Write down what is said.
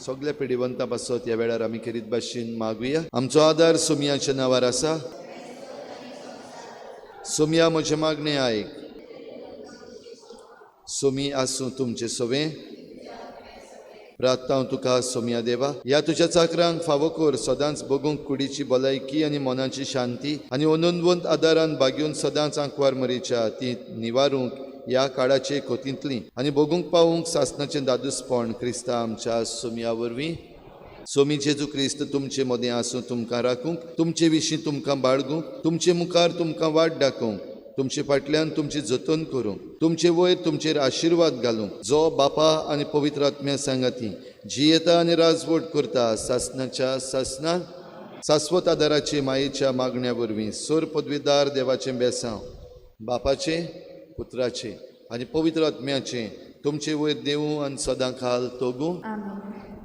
सगळ्या पिढीवंता पासत ह्या वेळार आमी खेरीत भाशेन मागुया. आमचो आदार सोमयाच्या नांवार आसा. सोमया म्हजे मागणें आयक. सोमी आसूं तुमचे सोवे. प्रार्थना तुका सोमया देवा. ह्या तुज्या चाकरांक फावो कर सदांच बगूंक कुडीची भलायकी आनी मनाची शांती आनी अनंतवंत आदारान बागेवन सदांच आंकवार मरीच्या ती निवारूंक ह्या काळाचे खोतींतली आनी बगूंक पावूंक सासणाचें दादूसपण क्रिस्ता आमच्या सोमया वरवीं. सोमी जेजू क्रिस्त तुमचे मदें आसूं तुमकां राखूंक, तुमचे विशीं तुमकां बाळगूंक, तुमचे मुखार तुमकां वाट दाखोवंक, तुमचे फाटल्यान तुमची जतन करूंक, तुमचे वयर तुमचेर आशिर्वाद घालूंक, जो बापा आनी पवित्र आत्म्या सांगाती जी येता आनी राजवट करता सासणाच्या सासणान शाश्वत आदाराचे मायेच्या मागण्या वरवीं सोर पदवीदार देवाचें बेसांव बापाचे पुत्राचे आनी पवित्र आत्म्याचे तुमचे वयर देवूं आनी सदां काल तोगूं.